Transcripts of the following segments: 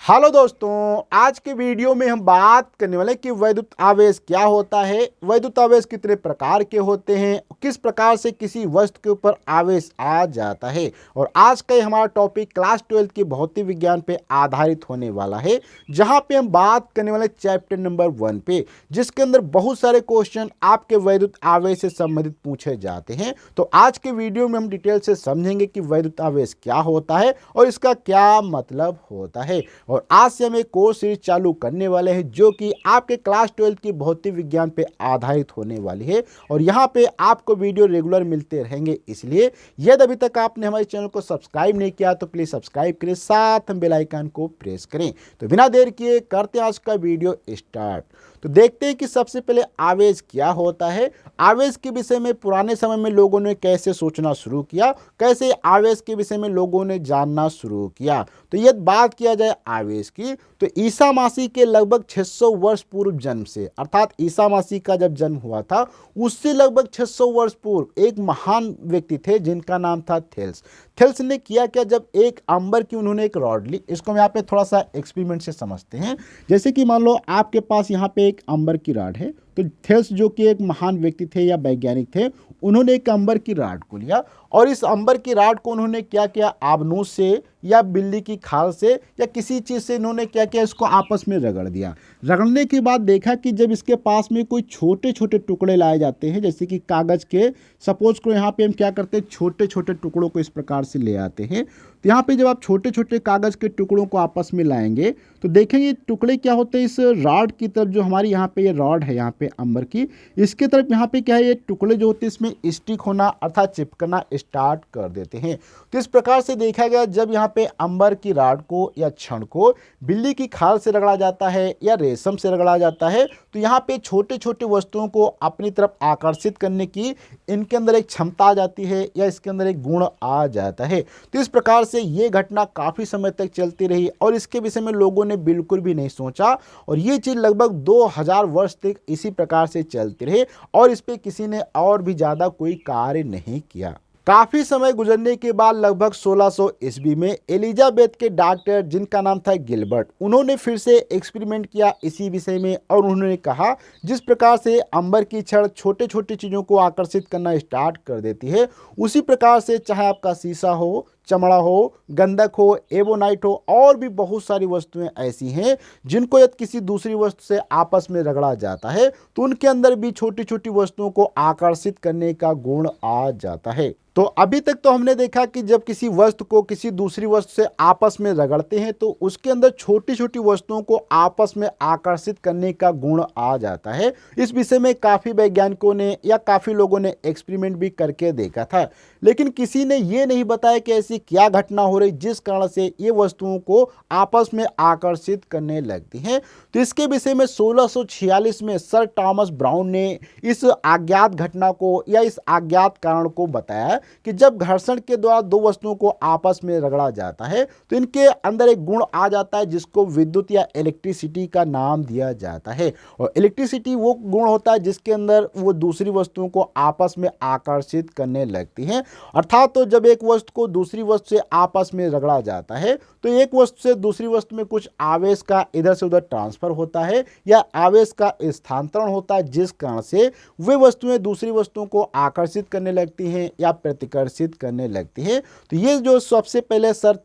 Hello दोस्तों, आज के वीडियो में हम बात करने वाले हैं कि वैद्युत आवेश क्या होता है, वैद्युत आवेश कितने प्रकार के होते हैं, किस प्रकार से किसी वस्तु के ऊपर आवेश आ जाता है। और आज का हमारा टॉपिक क्लास 12 के भौतिक विज्ञान पे आधारित होने वाला है, जहां पे हम बात करने वाले चैप्टर नंबर 1 पे, जिसके अंदर बहुत सारे क्वेश्चन आपके वैद्युत आवेश से संबंधित पूछे जाते हैं। तो आज के वीडियो में हम डिटेल से समझेंगे कि वैद्युत आवेश क्या होता है और इसका क्या मतलब होता है। और आज से हम एक कोर्स सीरीज चालू करने वाले हैं जो कि आपके क्लास 12 की भौतिक विज्ञान पे आधारित होने वाली है। और यहाँ पे आपको वीडियो रेगुलर मिलते रहेंगे, इसलिए यदि अभी तक आपने हमारे चैनल को सब्सक्राइब नहीं किया तो प्लीज़ सब्सक्राइब करें, साथ हम बेल आइकन को प्रेस करें। तो बिना देर किए करते हैं आज का वीडियो स्टार्ट। तो देखते हैं कि सबसे पहले आवेश क्या होता है। आवेश के विषय में पुराने समय में लोगों ने कैसे सोचना शुरू किया, कैसे आवेश के विषय में लोगों ने जानना शुरू किया। तो यदि बात किया जाए आवेश की, तो ईसा मसीह के लगभग 600 वर्ष पूर्व जन्म से, अर्थात ईसा मसीह का जब जन्म हुआ था उससे लगभग 600 वर्ष पूर्व एक महान व्यक्ति थे जिनका नाम था थेल्स। थेल्स ने किया क्या, जब एक अंबर की उन्होंने एक रॉड ली। इसको हम यहाँ पे थोड़ा सा एक्सपेरिमेंट से समझते हैं। जैसे कि मान लो आपके पास यहाँ पे एक अंबर की रॉड है, तो थेल्स जो कि एक महान व्यक्ति थे या वैज्ञानिक थे, उन्होंने एक अंबर की रॉड को लिया और इस अंबर की रॉड को उन्होंने क्या किया, आबनूस से या बिल्ली की खाल से या किसी चीज़ से इन्होंने क्या किया, इसको आपस में रगड़ दिया। रगड़ने के बाद देखा कि जब इसके पास में कोई छोटे छोटे टुकड़े लाए जाते हैं, जैसे कि कागज़ के, सपोज को यहाँ पे हम क्या करते हैं, छोटे छोटे टुकड़ों को इस प्रकार से ले आते हैं। तो यहाँ पे जब आप छोटे छोटे कागज़ के टुकड़ों को आपस में लाएंगे तो देखेंगे टुकड़े क्या होते हैं, इस रॉड की तरफ, जो हमारी यहाँ पे ये रॉड है यहाँ पे अंबर की, इसके तरफ यहाँ पे क्या है, ये टुकड़े जो होते हैं इसमें स्टिक होना अर्थात चिपकना स्टार्ट कर देते हैं। तो इस प्रकार से देखा गया, जब यहाँ पे अंबर की रॉड को या छड़ को बिल्ली की खाल से रगड़ा जाता है या रेशम से रगड़ा जाता है, तो यहाँ पे छोटे छोटे वस्तुओं को अपनी तरफ आकर्षित करने की इनके अंदर एक क्षमता आ जाती है या इसके अंदर एक गुण आ जाता है। तो इस प्रकार से ये घटना काफ़ी समय तक चलती रही और इसके विषय में लोगों ने बिल्कुल भी नहीं सोचा और ये चीज़ लगभग 2000 वर्ष तक इसी प्रकार से चलती रही और इस पर किसी ने और भी ज़्यादा कोई कार्य नहीं किया। काफ़ी समय गुजरने के बाद लगभग 1600 ईस्वी में एलिजाबेथ के डॉक्टर, जिनका नाम था गिलबर्ट, उन्होंने फिर से एक्सपेरिमेंट किया इसी विषय में और उन्होंने कहा जिस प्रकार से अंबर की छड़ छोटे छोटे चीज़ों को आकर्षित करना स्टार्ट कर देती है, उसी प्रकार से चाहे आपका शीशा हो, चमड़ा हो, गंधक हो, एबोनाइट हो, और भी बहुत सारी वस्तुएं ऐसी हैं जिनको यदि किसी दूसरी वस्तु से आपस में रगड़ा जाता है तो उनके अंदर भी छोटी छोटी वस्तुओं को आकर्षित करने का गुण आ जाता है। तो अभी तक तो हमने देखा कि जब किसी वस्तु को किसी दूसरी वस्तु से आपस में रगड़ते हैं तो उसके अंदर छोटी छोटी वस्तुओं को आपस में आकर्षित करने का गुण आ जाता है। इस विषय में काफ़ी वैज्ञानिकों ने या काफ़ी लोगों ने एक्सपेरिमेंट भी करके देखा था, लेकिन किसी ने ये नहीं बताया कि ऐसी क्या घटना हो रही जिस कारण से ये वस्तुओं को आपस में आकर्षित करने लगती हैं। तो इसके विषय में 1646 में सर थॉमस ब्राउन ने इस अज्ञात घटना को या इस अज्ञात कारण को बताया कि जब घर्षण के द्वारा दो वस्तुओं को आपस में रगड़ा जाता है तो इनके अंदर एक गुण आ जाता है जिसको विद्युत या इलेक्ट्रिसिटी का नाम दिया जाता है। और इलेक्ट्रिसिटी वो गुण होता है जिसके अंदर वो दूसरी वस्तुओं को आपस में आकर्षित करने लगती हैं। अर्थात तो जब एक वस्तु को दूसरी वस्तु से आपस में रगड़ा जाता है तो एक वस्तु से दूसरी वस्तु में कुछ आवेश का इधर से उधर ट्रांसफर होता है या आवेश का स्थानांतरण होता है, जिस कारण से वे वस्तुएं दूसरी वस्तुओं को आकर्षित करने लगती हैं या प्रतिकर्षित करने लगती है। तो ये जो सबसे पहले सर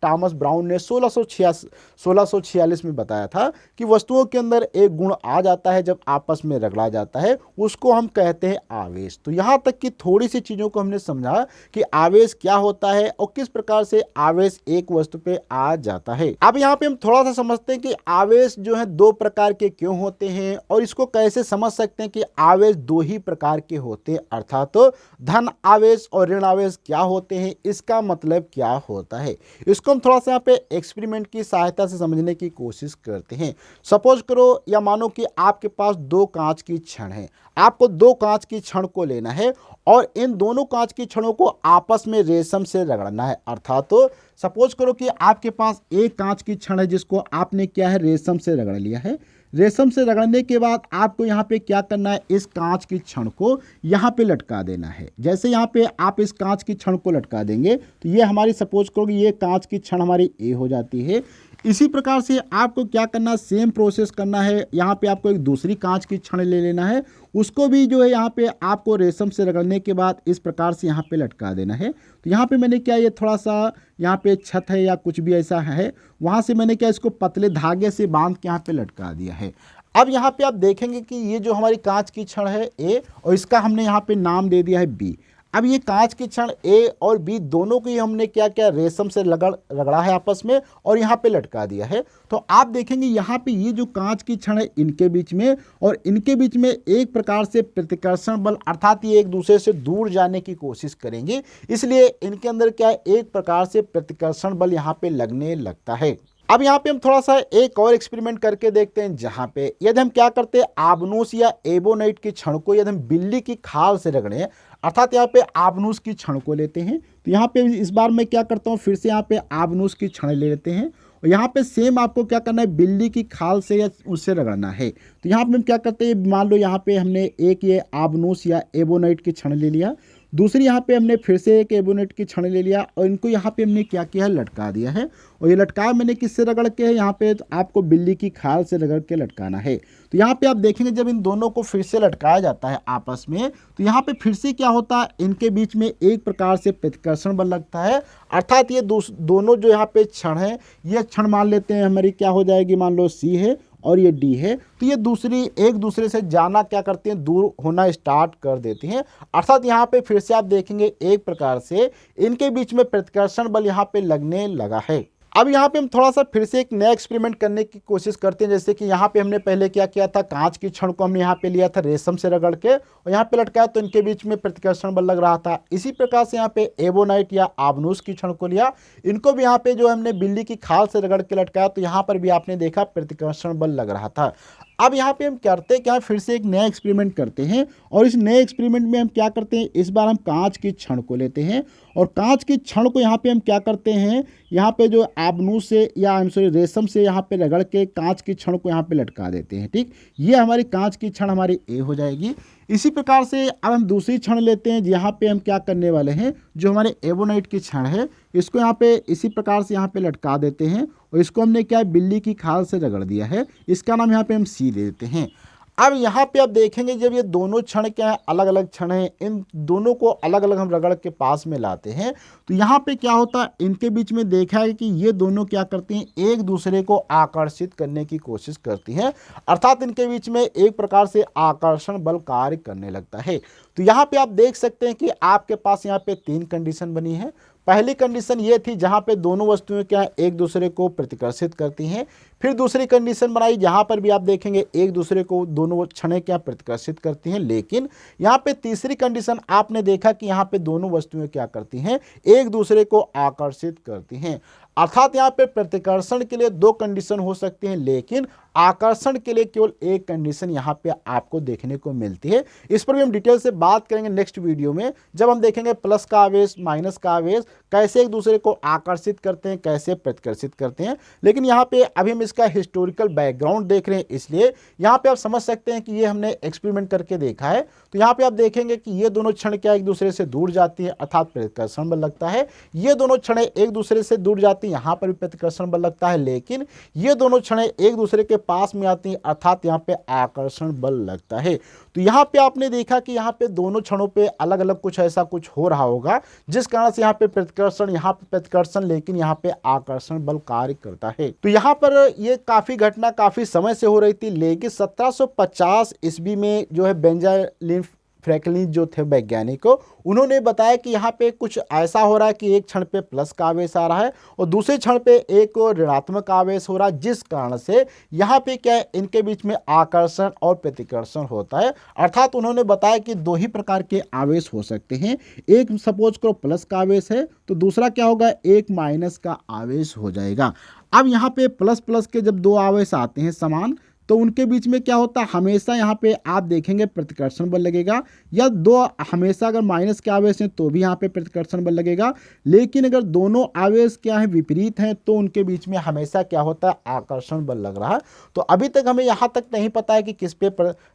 थॉमस ब्राउन ने 1646 में बताया था कि वस्तुओं के अंदर एक गुण आ जाता है जब आपस में रगड़ा जाता है, उसको हम कहते हैं आवेश। तो यहाँ तक कि थोड़ी सी चीज़ों को हमने समझा कि आवेश क्या होता है और किस प्रकार से आवेश एक वस्तु पे आ जाता है। अब यहाँ पे हम थोड़ा सा समझते हैं कि आवेश जो है दो प्रकार के क्यों होते हैं और इसको कैसे समझ सकते हैं कि आवेश दो ही प्रकार के होते हैं, अर्थात तो धन आवेश और ऋण आवेश क्या होते हैं, इसका मतलब क्या होता है। इसको हम थोड़ा सा यहाँ पे एक्सपेरिमेंट की सहायता से समझने की कोशिश करते हैं। सपोज करो या मानो कि आपके पास दो कांच की छड़ है, आपको दो कांच की छड़ को लेना है और इन दोनों कांच की छड़ों को आपस में रेशम से रगड़ना है। अर्थात तो सपोज करो कि आपके पास एक कांच की छड़ है जिसको आपने क्या है, रेशम से रगड़ लिया है। रेशम से रगड़ने के बाद आपको यहाँ पे क्या करना है, इस कांच की छड़ को यहाँ पे लटका देना है। जैसे यहाँ पे आप इस कांच की छड़ को लटका देंगे तो ये हमारी, सपोज करो कि ये कांच की छड़ हमारी ए हो जाती है। इसी प्रकार से आपको क्या करना, सेम प्रोसेस करना है। यहाँ पे आपको एक दूसरी कांच की छड़ ले लेना है, उसको भी जो है यहाँ पे आपको रेशम से रगड़ने के बाद इस प्रकार से यहाँ पे लटका देना है। तो यहाँ पे मैंने क्या, ये थोड़ा सा यहाँ पे छत है या कुछ भी ऐसा है, वहाँ से मैंने क्या इसको पतले धागे से बांध के यहाँ पे लटका दिया है। अब यहाँ पे आप देखेंगे कि ये जो हमारी कांच की छड़ है ए, और इसका हमने यहाँ पे नाम दे दिया है बी। अब ये कांच की छड़ ए और बी दोनों को ही हमने क्या क्या रेशम से रगड़ा है आपस में और यहाँ पे लटका दिया है। तो आप देखेंगे यहाँ पे ये जो कांच की छड़ है इनके बीच में और इनके बीच में एक प्रकार से प्रतिकर्षण बल, अर्थात ये एक दूसरे से दूर जाने की कोशिश करेंगे, इसलिए इनके अंदर क्या है, एक प्रकार से प्रतिकर्षण बल यहाँ पे लगने लगता है। अब यहाँ पे हम थोड़ा सा एक और एक्सपेरिमेंट करके देखते हैं, जहाँ पे यदि हम क्या करते हैं, आबनूस या एबोनाइट की छड़ को यदि हम बिल्ली की खाल से रगड़ें, अर्थात यहाँ पे आबनूस की छड़ को लेते हैं। तो यहाँ पे इस बार मैं क्या करता हूँ, फिर से यहाँ पे आबनूस की छड़ ले लेते हैं और यहाँ पे सेम आपको क्या करना है, बिल्ली की खाल से या उससे रगड़ना है। तो यहाँ पे हम क्या करते हैं, मान लो यहाँ पे हमने एक ये आबनूस या एबोनाइट की छड़ ले लिया, दूसरी यहाँ पे हमने फिर से एक एबोनेट की छड़ ले लिया और इनको यहाँ पे हमने क्या किया है, लटका दिया है। और ये लटकाया मैंने किससे रगड़ के है, यहाँ पे तो आपको बिल्ली की खाल से रगड़ के लटकाना है। तो यहाँ पे आप देखेंगे जब इन दोनों को फिर से लटकाया जाता है आपस में, तो यहाँ पे फिर से क्या होता है, इनके बीच में एक प्रकार से प्रतिकर्षण बल लगता है। अर्थात ये दोनों जो यहाँ पे क्षण है, ये क्षण मान लेते हैं हमारी क्या हो जाएगी, मान लो सी है और ये डी है, तो ये एक दूसरे से जाना क्या करती हैं, दूर होना स्टार्ट कर देती हैं। अर्थात यहाँ पे फिर से आप देखेंगे एक प्रकार से इनके बीच में प्रतिकर्षण बल यहाँ पे लगने लगा है। अब यहाँ पे हम थोड़ा सा फिर से एक नया एक्सपेरिमेंट करने की कोशिश करते हैं, जैसे कि यहाँ पे हमने पहले क्या किया था, कांच की छड़ को हमने यहाँ पे लिया था रेशम से रगड़ के और यहाँ पे लटकाया, तो इनके बीच में प्रतिकर्षण बल लग रहा था। इसी प्रकार से यहाँ पे एबोनाइट या आबनूस की छड़ को लिया, इनको भी यहाँ पे जो हमने बिल्ली की खाल से रगड़ के लटकाया, तो यहाँ पर भी आपने देखा प्रतिकर्षण बल लग रहा था। अब यहाँ पे हम करते हैं क्या, फिर से एक नया एक्सपेरिमेंट करते हैं और इस नए एक्सपेरिमेंट में हम क्या करते हैं, इस बार हम कांच की छड़ को लेते हैं और कांच की छड़ को यहाँ पे हम क्या करते हैं, यहाँ पे जो आबनूस से या रेशम से यहाँ पे रगड़ के कांच की छड़ को यहाँ पे लटका देते हैं। ठीक, ये हमारी कांच की छड़ हमारी ए हो जाएगी। इसी प्रकार से अब हम दूसरी छड़ लेते हैं, यहाँ पे हम क्या करने वाले हैं, जो हमारे एबोनाइट की छड़ है, इसको यहाँ पे इसी प्रकार से यहाँ पे लटका देते हैं और इसको हमने क्या है, बिल्ली की खाल से रगड़ दिया है, इसका नाम यहाँ पे हम सी दे देते हैं। अब यहाँ पे आप देखेंगे जब ये दोनों क्षण क्या है, अलग अलग क्षण हैं, इन दोनों को अलग अलग हम रगड़ के पास में लाते हैं, तो यहाँ पे क्या होता है, इनके बीच में देखा है कि ये दोनों क्या करती हैं, एक दूसरे को आकर्षित करने की कोशिश करती हैं। अर्थात इनके बीच में एक प्रकार से आकर्षण बल कार्य करने लगता है। तो यहाँ पे आप देख सकते हैं कि आपके पास यहाँ पे 3 कंडीशन बनी है। पहली कंडीशन ये थी जहाँ पे दोनों वस्तुएं क्या है, एक दूसरे को प्रतिकर्षित करती हैं। फिर दूसरी कंडीशन बनाई जहाँ पर भी आप देखेंगे एक दूसरे को दोनों क्षणें क्या प्रतिकर्षित करती हैं। लेकिन यहाँ पे तीसरी कंडीशन आपने देखा कि यहाँ पे दोनों वस्तुएं क्या करती हैं, एक दूसरे को आकर्षित करती हैं। अर्थात यहाँ पे प्रतिकर्षण के लिए 2 कंडीशन हो सकती हैं, लेकिन आकर्षण के लिए केवल एक कंडीशन यहाँ पे आपको देखने को मिलती है। इस पर भी हम डिटेल से बात करेंगे नेक्स्ट वीडियो में, जब हम देखेंगे प्लस का आवेश माइनस का आवेश कैसे एक दूसरे को आकर्षित करते हैं, कैसे प्रतिकर्षित करते हैं। लेकिन यहाँ पे अभी हम इसका हिस्टोरिकल बैकग्राउंड देख रहे हैं, इसलिए यहाँ पे आप समझ सकते हैं कि ये हमने एक्सपेरिमेंट करके देखा है। तो यहाँ पे आप देखेंगे कि ये दोनों क्षण क्या एक दूसरे से दूर जाती है, अर्थात प्रतिकर्षण बल लगता है। ये दोनों क्षण एक दूसरे से दूर जाती है, यहाँ पर भी प्रतिकर्षण बल लगता है। लेकिन ये दोनों क्षण एक दूसरे के पास में आती है, अर्थात यहाँ पे आकर्षण बल लगता है। तो यहाँ पे आपने देखा कि यहाँ पे दोनों क्षणों पे अलग अलग कुछ ऐसा कुछ हो रहा होगा, जिस कारण से यहाँ पे प्रतिकर्षण, यहाँ पे प्रतिकर्षण, लेकिन यहाँ पे आकर्षण बल कार्य करता है। तो यहाँ पर ये काफी घटना काफी समय से हो रही थी, लेकिन 1750 ईस्वी में जो है बेंजामिन फ्रैंकलिन जो थे वैज्ञानिक, उन्होंने बताया कि यहाँ पे कुछ ऐसा हो रहा है कि एक क्षण पे प्लस का आवेश आ रहा है और दूसरे क्षण पे एक ऋणात्मक आवेश हो रहा है, जिस कारण से यहाँ पे क्या है, इनके बीच में आकर्षण और प्रतिकर्षण होता है। अर्थात उन्होंने बताया कि 2 ही प्रकार के आवेश हो सकते हैं, एक सपोज करो प्लस का आवेश है तो दूसरा क्या होगा, एक माइनस का आवेश हो जाएगा। अब यहाँ पे प्लस प्लस के जब 2 आवेश आते हैं समान, तो उनके बीच में क्या होता है, हमेशा यहाँ पे आप देखेंगे प्रतिकर्षण बल लगेगा, या दो हमेशा अगर माइनस के आवेश हैं तो भी यहाँ पे प्रतिकर्षण बल लगेगा। लेकिन अगर दोनों आवेश क्या है विपरीत हैं तो उनके बीच में हमेशा क्या होता है, आकर्षण बल लग रहा है। तो अभी तक हमें यहाँ तक नहीं पता है कि किस पे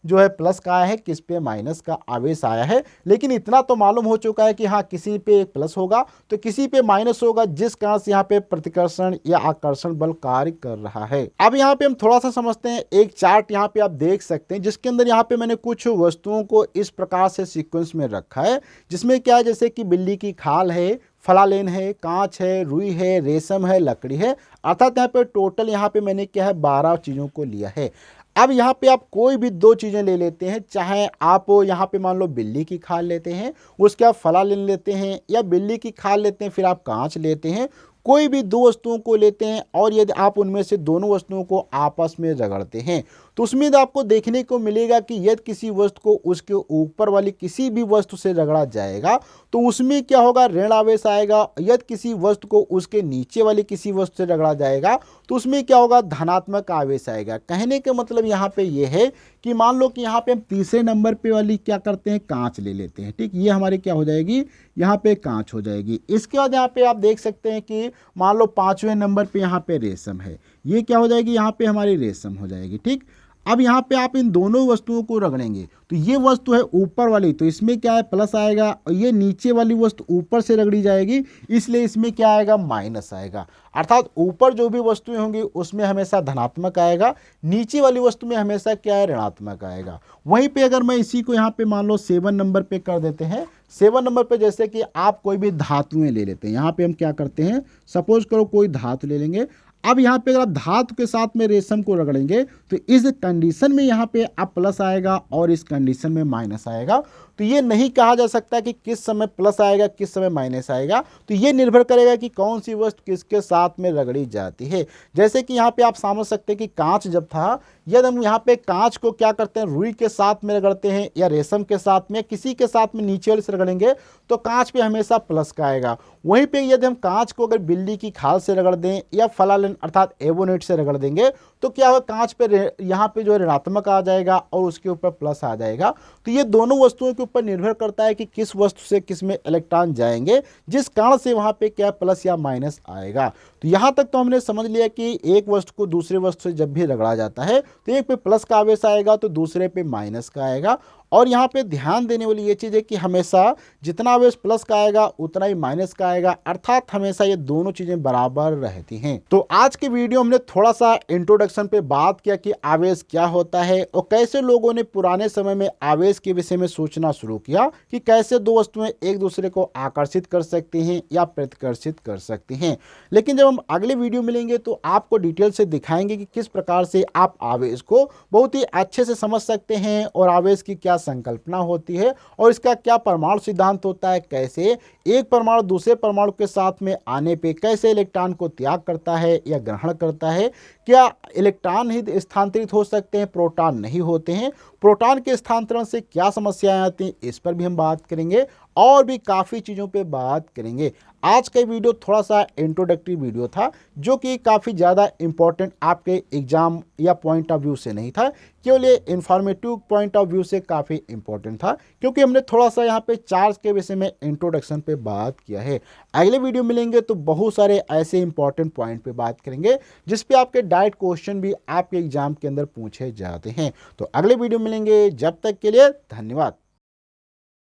जो है प्लस का आया है, किस पे माइनस का आवेश आया है, लेकिन इतना तो मालूम हो चुका है कि हाँ किसी पे एक प्लस होगा तो किसी पे माइनस होगा, जिस कारण से यहाँ पे प्रतिकर्षण या आकर्षण बल कार्य कर रहा है। अब यहाँ पे हम थोड़ा सा समझते हैं, एक चार्ट यहाँ पे आप देख सकते हैं जिसके अंदर यहाँ पे मैंने कुछ वस्तुओं को इस प्रकार से सीक्वेंस में रखा है, जिसमें क्या है, जैसे कि बिल्ली की खाल है, फलालेन है, कांच है, रुई है, रेशम है, लकड़ी है, अर्थात यहाँ पे टोटल यहाँ पे मैंने क्या है 12 चीज़ों को लिया है। अब यहाँ पे आप कोई भी दो चीज़ें ले लेते हैं, चाहे आप यहाँ पे मान लो बिल्ली की खाल लेते हैं, उसके आप फलालेन लेते हैं, या बिल्ली की खाल लेते हैं फिर आप कांच लेते हैं, कोई भी दो वस्तुओं को लेते हैं और यदि आप उनमें से दोनों वस्तुओं को आपस में रगड़ते हैं तो उसमें आपको देखने को मिलेगा कि यदि किसी वस्तु को उसके ऊपर वाली किसी भी वस्तु से रगड़ा जाएगा तो उसमें क्या होगा, ऋण आवेश आएगा। यदि किसी वस्तु को उसके नीचे वाली किसी वस्तु से रगड़ा जाएगा तो उसमें क्या होगा, धनात्मक आवेश आएगा। कहने का मतलब यहाँ पे ये है कि मान लो कि यहाँ पे हम तीसरे नंबर पे वाली क्या करते हैं, कांच ले लेते हैं, ठीक, ये हमारी क्या हो जाएगी, यहाँ पे कांच हो जाएगी। इसके बाद यहाँ पे आप देख सकते हैं कि मान लो 5वें नंबर पे यहाँ पे रेशम है, ये क्या हो जाएगी, यहाँ पे हमारी रेशम हो जाएगी, ठीक। अब यहाँ पे आप इन दोनों वस्तुओं को रगड़ेंगे तो ये वस्तु है ऊपर वाली, तो इसमें क्या है प्लस आएगा, और ये नीचे वाली वस्तु ऊपर से रगड़ी जाएगी इसलिए इसमें क्या आएगा, माइनस आएगा। अर्थात ऊपर जो भी वस्तुएं होंगी उसमें हमेशा धनात्मक आएगा, नीचे वाली वस्तु में हमेशा क्या है, ऋणात्मक आएगा। वहीं पे अगर मैं इसी को यहाँ पे मान लो 7 नंबर पे कर देते हैं, 7 नंबर पे जैसे कि आप कोई भी धातुएं ले लेते हैं, यहाँ पे हम क्या करते हैं, सपोज करो कोई धातु ले लेंगे। अब यहाँ पे अगर आप धातु के साथ में रेशम को रगड़ेंगे तो इस कंडीशन में यहाँ पे आप प्लस आएगा और इस कंडीशन में माइनस आएगा। तो ये नहीं कहा जा सकता कि किस समय प्लस आएगा किस समय माइनस आएगा, तो ये निर्भर करेगा कि कौन सी वस्तु किसके साथ में रगड़ी जाती है। जैसे कि यहाँ पे आप समझ सकते हैं कि कांच जब था, यदि हम यहाँ पे कांच को क्या करते हैं, रुई के साथ में रगड़ते हैं या रेशम के साथ में, किसी के साथ में नीचे वाले से रगड़ेंगे तो कांच पे हमेशा प्लस का आएगा। वहीं पे यदि हम कांच को अगर बिल्ली की खाल से रगड़ दें या फलालेन अर्थात एवोनेट से रगड़ देंगे तो क्या होगा, कांच पे यहाँ पे जो है ऋणात्मक आ जाएगा और उसके ऊपर प्लस आ जाएगा। तो ये दोनों वस्तुओं के ऊपर निर्भर करता है कि किस वस्तु से किस में इलेक्ट्रॉन जाएंगे, जिस कारण से वहाँ पे क्या प्लस या माइनस आएगा। तो यहाँ तक तो हमने समझ लिया कि एक वस्तु को दूसरे वस्तु से जब भी रगड़ा जाता है तो एक पे प्लस का आवेश आएगा तो दूसरे पे माइनस का आएगा। और यहाँ पे ध्यान देने वाली ये चीज़ है कि हमेशा जितना आवेश प्लस का आएगा उतना ही माइनस का आएगा, अर्थात हमेशा ये दोनों चीज़ें बराबर रहती हैं। तो आज के वीडियो हमने थोड़ा सा इंट्रोडक्शन पे बात किया कि आवेश क्या होता है और कैसे लोगों ने पुराने समय में आवेश के विषय में सोचना शुरू किया कि कैसे दो वस्तुएं एक दूसरे को आकर्षित कर सकती हैं या प्रतिकर्षित कर सकती हैं। लेकिन जब हम अगले वीडियो मिलेंगे तो आपको डिटेल से दिखाएंगे कि किस प्रकार से आप आवेश को बहुत ही अच्छे से समझ सकते हैं और आवेश की क्या संकल्पना होती है और इसका क्या परमाणु सिद्धांत होता है, कैसे एक परमाणु दूसरे परमाणु के साथ में आने पे कैसे इलेक्ट्रॉन को त्याग करता है या ग्रहण करता है, क्या इलेक्ट्रॉन ही स्थानांतरित हो सकते हैं, प्रोटॉन नहीं होते हैं, प्रोटॉन के स्थानांतरण से क्या समस्याएं आती हैं, इस पर भी हम बात करेंगे और भी काफ़ी चीज़ों पे बात करेंगे। आज का वीडियो थोड़ा सा इंट्रोडक्टरी वीडियो था जो कि काफ़ी ज़्यादा इम्पोर्टेंट आपके एग्जाम या पॉइंट ऑफ व्यू से नहीं था, केवल ये इन्फॉर्मेटिव पॉइंट ऑफ व्यू से काफ़ी इंपॉर्टेंट था क्योंकि हमने थोड़ा सा यहाँ पे चार्ज के विषय में इंट्रोडक्शन पे बात किया है। अगले वीडियो मिलेंगे तो बहुत सारे ऐसे इंपॉर्टेंट पॉइंट पे बात करेंगे जिस पे आपके डायरेक्ट क्वेश्चन भी आपके एग्जाम के अंदर पूछे जाते हैं। तो अगले वीडियो मिलेंगे, जब तक के लिए धन्यवाद।